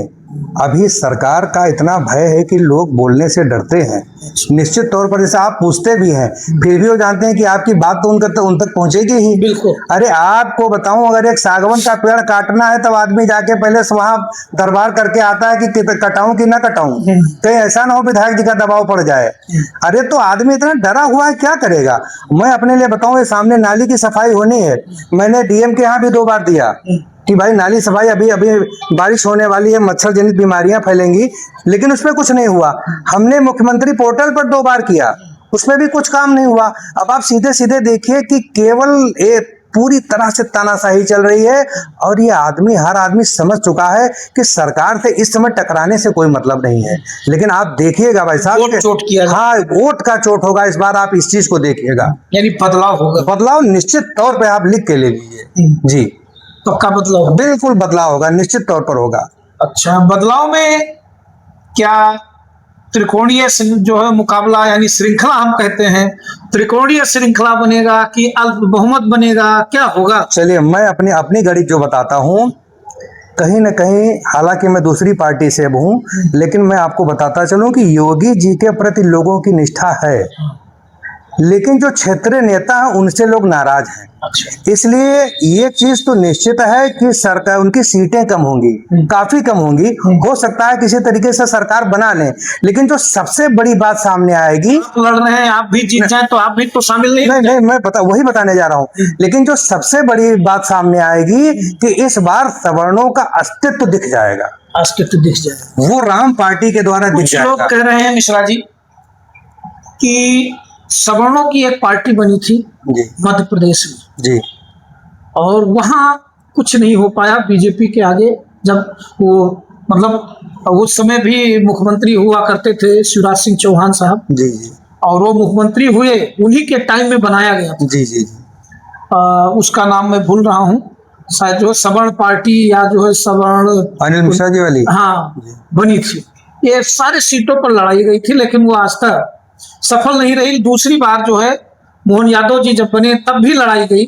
अभी सरकार का इतना भय है कि लोग बोलने से डरते हैं। निश्चित तौर पर जैसे आप पूछते भी हैं, फिर भी वो जानते हैं कि आपकी बात तो उन तक पहुंचेगी ही। बिल्कुल। अरे आपको बताऊं, अगर एक सागवन का पेड़ काटना है तब आदमी जाके पहले वहां दरबार करके आता है कि कटाऊं कि ना कटाऊं, कहीं ऐसा ना हो विधायक जी का दबाव पड़ जाए। अरे तो आदमी इतना डरा हुआ है, क्या करेगा? मैं अपने लिए बताऊं, ये सामने नाली की सफाई होनी है, मैंने डीएम के यहाँ भी 2 बार दिया कि भाई नाली सफाई, अभी बारिश होने वाली है, मच्छर जनित बीमारियां फैलेंगी, लेकिन उसमें कुछ नहीं हुआ। हमने मुख्यमंत्री पोर्टल पर 2 बार किया, उसमें भी कुछ काम नहीं हुआ। अब आप सीधे सीधे देखिए कि केवल एक पूरी तरह से तानाशाही चल रही है, और ये हर आदमी समझ चुका है कि सरकार से इस समय टकराने से कोई मतलब नहीं है। लेकिन आप देखिएगा भाई साहब, चोट किया, हाँ वोट का चोट होगा इस बार, आप इस चीज को देखिएगा, यानी बदलाव होगा। बदलाव निश्चित तौर पर आप लिख के ले लीजिए जी, पक्का बदलाव, बिल्कुल बदलाव होगा, निश्चित तौर पर होगा। अच्छा, बदलाव में क्या त्रिकोणीय जो है मुकाबला, यानी श्रृंखला हम कहते हैं, त्रिकोणीय श्रृंखला बनेगा कि अल्प बहुमत बनेगा, क्या होगा? चलिए मैं अपनी गणित जो बताता हूँ, कहीं न कहीं, हालांकि मैं दूसरी पार्टी से अब हूँ, लेकिन मैं आपको बताता चलूं कि योगी जी के प्रति लोगों की निष्ठा है, लेकिन जो क्षेत्रीय नेता हैं उनसे लोग नाराज हैं। अच्छा। इसलिए ये चीज तो निश्चित है कि सरकार, उनकी सीटें कम होंगी, काफी कम होंगी। हो सकता है किसी तरीके से सरकार बना लें, लेकिन जो सबसे बड़ी बात सामने आएगी, आप लड़ रहे हैं, आप भी जीत जाए तो आप भी तो शामिल नहीं। मैं वही बताने जा रहा हूं, लेकिन जो सबसे बड़ी बात सामने आएगी कि इस बार सवर्णों का अस्तित्व दिख जाएगा, अस्तित्व दिख जाएगा, वो राम पार्टी के द्वारा दिख जाएगा। लोग कह रहे हैं मिश्रा जी कि सवर्णों की एक पार्टी बनी थी मध्य प्रदेश में जी, और वहां कुछ नहीं हो पाया बीजेपी के आगे। जब वो मतलब उस समय भी मुख्यमंत्री हुआ करते थे शिवराज सिंह चौहान साहब जी जी, और वो मुख्यमंत्री हुए, उन्हीं के टाइम में बनाया गया था। जी जी, उसका नाम मैं भूल रहा हूँ, शायद जो सवर्ण पार्टी या जो है सवर्ण, अनिल मिश्रा जी वाली, हाँ बनी थी। ये सारे सीटों पर लड़ाई गई थी, लेकिन वो आज तक सफल नहीं रही। दूसरी बार जो है मोहन यादव जी जब बने तब भी लड़ाई गई,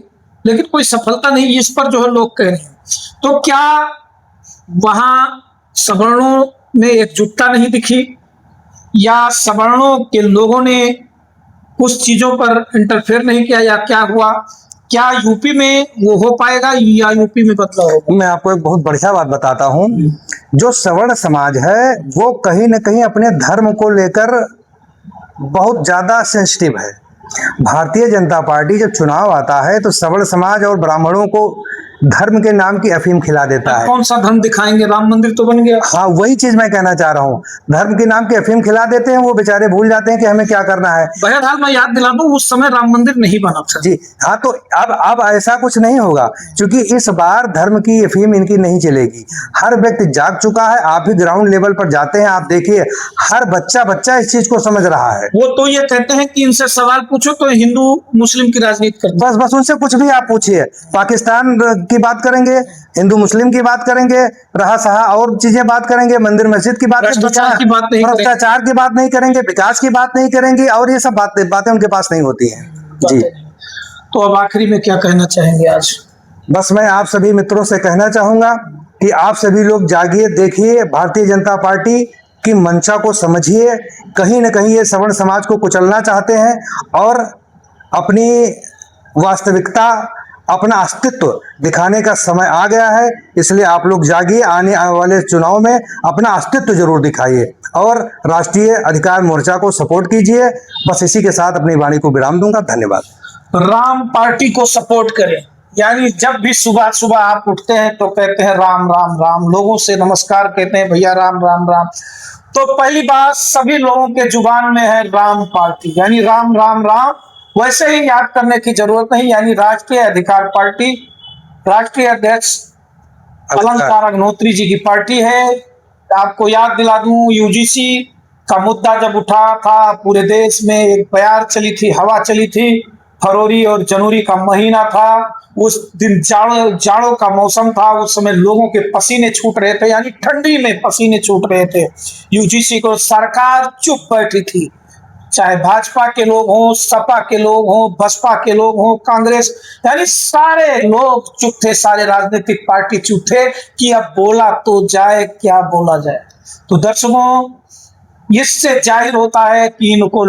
लेकिन कोई सफलता नहीं, इस पर जो है लोग कह रहे हैं। तो क्या वहां सवर्णों में एकजुटता नहीं दिखी, या सवर्णों के लोगों ने कुछ चीजों पर इंटरफेयर नहीं किया, या क्या हुआ? क्या यूपी में वो हो पाएगा या यूपी में बदलाव होगा? मैं आपको एक बहुत बढ़िया बात बताता हूँ। जो सवर्ण समाज है वो कहीं न कहीं अपने धर्म को लेकर बहुत ज्यादा सेंसिटिव है। भारतीय जनता पार्टी जब चुनाव आता है तो सवर्ण समाज और ब्राह्मणों को धर्म के नाम की अफीम खिला देता है। कौन सा धर्म दिखाएंगे? राम मंदिर तो बन गया। हाँ, वही चीज मैं कहना चाह रहा हूँ। धर्म के नाम की अफीम खिला देते हैं, वो बेचारे भूल जाते हैं कि हमें क्या करना है। बहरहाल मैं याद दिला दूं, उस समय राम मंदिर नहीं बना था। जी हाँ, तो अब ऐसा कुछ नहीं होगा, क्योंकि इस बार धर्म की अफीम इनकी नहीं चलेगी। हर व्यक्ति जाग चुका है। आप भी ग्राउंड लेवल पर जाते हैं, आप देखिए हर बच्चा इस चीज को समझ रहा है। वो तो ये कहते हैं कि इनसे सवाल पूछो तो हिंदू मुस्लिम की राजनीति करते बस उनसे कुछ भी आप पूछिए, पाकिस्तान की बात करेंगे, हिंदू मुस्लिम की बात करेंगे, रहा सहा और चीजें बात करेंगे, मंदिर मस्जिद की बात, भ्रष्टाचार की बात नहीं करेंगे। भ्रष्टाचार की बात नहीं करेंगे, विकास की बात नहीं करेंगे, और ये सब बातें उनके पास नहीं होती हैं। जी, तो अब आखिरी में क्या कहना चाहेंगे आज? बस मैं आप सभी मित्रों से कहना चाहूंगा कि आप सभी लोग जागिए, देखिए भारतीय जनता पार्टी की मंशा को समझिए। कहीं न कहीं ये सवर्ण समाज को कुचलना चाहते हैं और अपनी वास्तविकता, अपना अस्तित्व दिखाने का समय आ गया है। इसलिए आप लोग जागिए, आने वाले चुनाव में अपना अस्तित्व जरूर दिखाइए और राष्ट्रीय अधिकार मोर्चा को सपोर्ट कीजिए। बस इसी के साथ अपनी वाणी को विराम दूंगा। धन्यवाद। राम पार्टी को सपोर्ट करें, यानी जब भी सुबह सुबह आप उठते हैं तो कहते हैं राम राम राम, लोगों से नमस्कार कहते हैं भैया राम राम राम। तो पहली बात सभी लोगों के जुबान में है राम पार्टी, यानी राम राम राम। वैसे ही याद करने की जरूरत नहीं, यानी राष्ट्रीय अधिकार पार्टी, राष्ट्रीय अध्यक्ष अलंकार अग्निहोत्री जी की पार्टी है। आपको याद दिला दूं, यूजीसी का मुद्दा जब उठा था पूरे देश में एक बयार चली थी, हवा चली थी। फरवरी और जनवरी का महीना था, उस दिन जाड़ों का मौसम था। उस समय लोगों के पसीने छूट रहे थे, यानी ठंडी में पसीने छूट रहे थे। यूजीसी को सरकार चुप बैठी थी, चाहे भाजपा के लोग हों, सपा के लोग हों, बसपा के लोग हों, कांग्रेस, यानी सारे लोग चुप थे, सारे राजनीतिक पार्टी चुप थे कि अब बोला तो जाए, क्या बोला जाए। तो दर्शकों, इससे जाहिर होता है कि इनको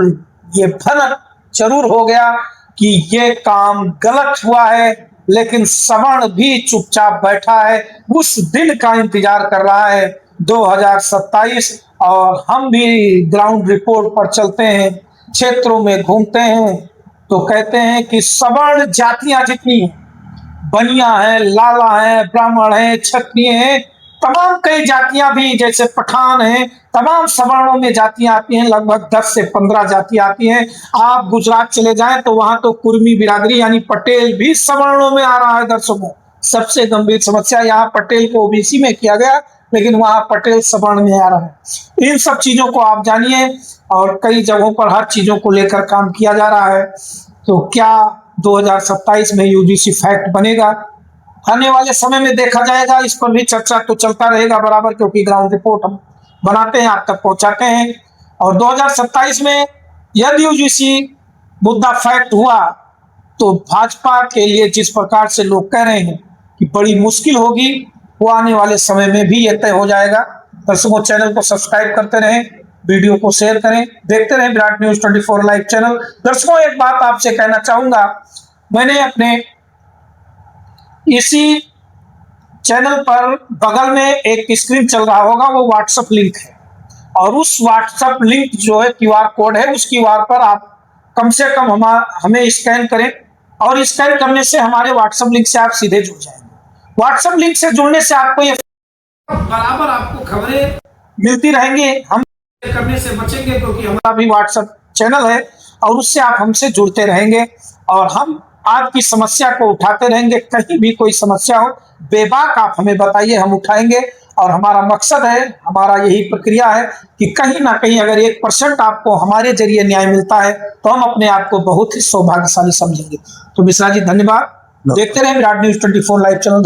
ये भनक जरूर हो गया कि ये काम गलत हुआ है, लेकिन सवर्ण भी चुपचाप बैठा है, उस दिन का इंतजार कर रहा है 2027। और हम भी ग्राउंड रिपोर्ट पर चलते हैं, क्षेत्रों में घूमते हैं, तो कहते हैं कि सवर्ण जातियां जितनी बनिया हैं, लाला हैं, ब्राह्मण हैं, क्षत्रिय हैं, तमाम कई जातियां भी जैसे पठान हैं, तमाम सवर्णों में जातियां आती हैं, लगभग 10 से 15 जातियां आती हैं। आप गुजरात चले जाएं तो वहां तो कुर्मी बिरादरी यानी पटेल भी सवर्णों में आ रहा है। दर्शकों, सबसे गंभीर समस्या, यहाँ पटेल को ओबीसी में किया गया, लेकिन वहां पटेल सवर्ण में आ रहा है। इन सब चीजों को आप जानिए, और कई जगहों पर हर चीजों को लेकर काम किया जा रहा है। तो क्या 2027 में यूजीसी फैक्ट बनेगा? आने वाले समय में देखा जाएगा, इस पर भी चर्चा तो चलता रहेगा बराबर, क्योंकि ग्राउंड रिपोर्ट हम बनाते हैं, आप तक पहुंचाते हैं। और 2027 में यदि यूजीसी मुद्दा फैक्ट हुआ तो भाजपा के लिए जिस प्रकार से लोग कह रहे हैं कि बड़ी मुश्किल होगी, वो आने वाले समय में भी यह तय हो जाएगा। दर्शकों, चैनल को सब्सक्राइब करते रहें, वीडियो को शेयर करें, देखते रहें विराट न्यूज 24 लाइव चैनल। दर्शकों, एक बात आपसे कहना चाहूंगा, मैंने अपने इसी चैनल पर बगल में एक स्क्रीन चल रहा होगा, वो व्हाट्सएप लिंक है, और उस व्हाट्सएप लिंक जो है क्यूआर कोड है, उस क्यूआर पर आप कम से कम हमें स्कैन करें, और स्कैन करने से हमारे व्हाट्सएप लिंक से आप सीधे जुड़ जाएंगे। व्हाट्सएप लिंक से जुड़ने से आपको ये बराबर आपको खबरें मिलती रहेंगी। हम करने से बचेंगे क्योंकि हमारा भी व्हाट्सएप चैनल है, और उससे आप हमसे जुड़ते रहेंगे, और हम आपकी समस्या को उठाते रहेंगे। कहीं भी कोई समस्या हो, बेबाक आप हमें बताइए, हम उठाएंगे। और हमारा मकसद है, हमारा यही प्रक्रिया है कि कहीं ना कहीं अगर 1% आपको हमारे जरिए न्याय मिलता है तो हम अपने आप को बहुत ही सौभाग्यशाली समझेंगे। तो मिश्रा जी, धन्यवाद। देखते रहे विराट न्यूज 24 लाइव चैनल।